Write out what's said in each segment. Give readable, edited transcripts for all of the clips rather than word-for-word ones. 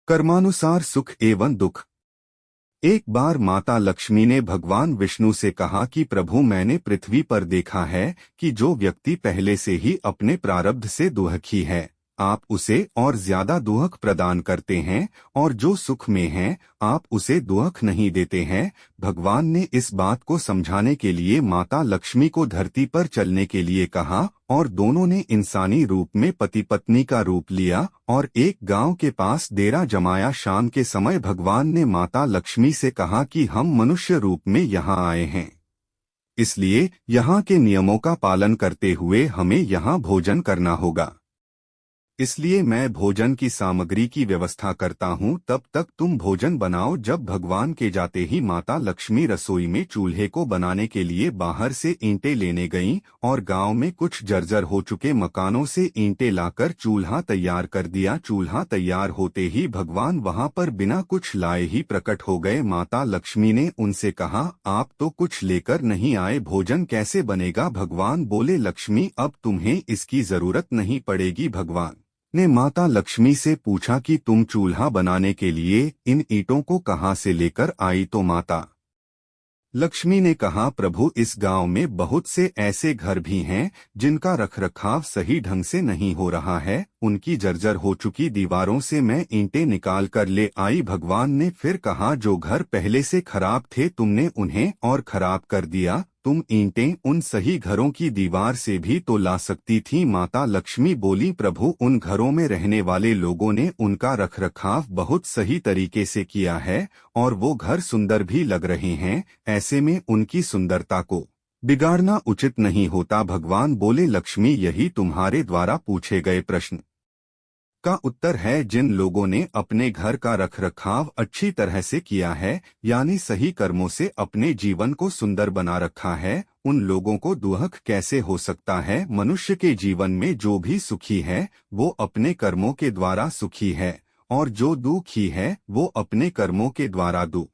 कर्मानुसार सुख एवं दुख। एक बार माता लक्ष्मी ने भगवान विष्णु से कहा कि प्रभु, मैंने पृथ्वी पर देखा है कि जो व्यक्ति पहले से ही अपने प्रारब्ध से दुखी है, आप उसे और ज्यादा दुख प्रदान करते हैं, और जो सुख में है आप उसे दुख नहीं देते हैं। भगवान ने इस बात को समझाने के लिए माता लक्ष्मी को धरती पर चलने के लिए कहा, और दोनों ने इंसानी रूप में पति पत्नी का रूप लिया और एक गांव के पास डेरा जमाया। शाम के समय भगवान ने माता लक्ष्मी से कहा कि हम मनुष्य रूप में यहाँ आए हैं, इसलिए यहाँ के नियमों का पालन करते हुए हमें यहाँ भोजन करना होगा। इसलिए मैं भोजन की सामग्री की व्यवस्था करता हूँ, तब तक तुम भोजन बनाओ। जब भगवान के जाते ही माता लक्ष्मी रसोई में चूल्हे को बनाने के लिए बाहर से ईंटें लेने गईं और गांव में कुछ जर्जर हो चुके मकानों से ईंटें लाकर चूल्हा तैयार कर दिया। चूल्हा तैयार होते ही भगवान वहां पर बिना कुछ लाए ही प्रकट हो गए। माता लक्ष्मी ने उनसे कहा, आप तो कुछ लेकर नहीं आए, भोजन कैसे बनेगा? भगवान बोले, लक्ष्मी, अब तुम्हें इसकी जरूरत नहीं पड़ेगी। भगवान ने माता लक्ष्मी से पूछा कि तुम चूल्हा बनाने के लिए इन ईंटों को कहाँ से लेकर आई? तो माता लक्ष्मी ने कहा, प्रभु, इस गांव में बहुत से ऐसे घर भी हैं जिनका रखरखाव सही ढंग से नहीं हो रहा है, उनकी जर्जर हो चुकी दीवारों से मैं ईंटें निकाल कर ले आई। भगवान ने फिर कहा, जो घर पहले से खराब थे तुमने उन्हें और खराब कर दिया, तुम ईंटें उन सही घरों की दीवार से भी तो ला सकती थी। माता लक्ष्मी बोली, प्रभु, उन घरों में रहने वाले लोगों ने उनका रखरखाव बहुत सही तरीके से किया है और वो घर सुंदर भी लग रहे हैं, ऐसे में उनकी सुंदरता को बिगाड़ना उचित नहीं होता। भगवान बोले, लक्ष्मी, यही तुम्हारे द्वारा पूछे गए प्रश्न का उत्तर है। जिन लोगों ने अपने घर का रखरखाव अच्छी तरह से किया है, यानी सही कर्मों से अपने जीवन को सुंदर बना रखा है, उन लोगों को दुख कैसे हो सकता है? मनुष्य के जीवन में जो भी सुखी है वो अपने कर्मों के द्वारा सुखी है, और जो दुखी है वो अपने कर्मों के द्वारा दुखी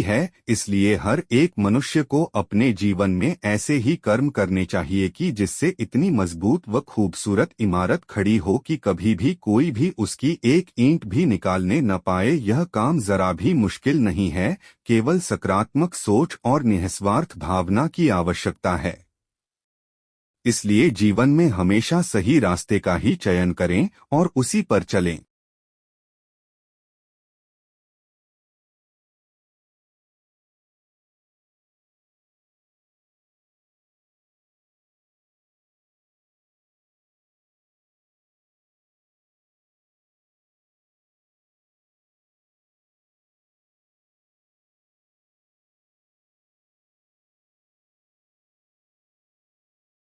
है। इसलिए हर एक मनुष्य को अपने जीवन में ऐसे ही कर्म करने चाहिए कि जिससे इतनी मजबूत व खूबसूरत इमारत खड़ी हो कि कभी भी कोई भी उसकी एक ईंट भी निकालने न पाए। यह काम जरा भी मुश्किल नहीं है, केवल सकारात्मक सोच और निस्वार्थ भावना की आवश्यकता है। इसलिए जीवन में हमेशा सही रास्ते का ही चयन करें और उसी पर चलें।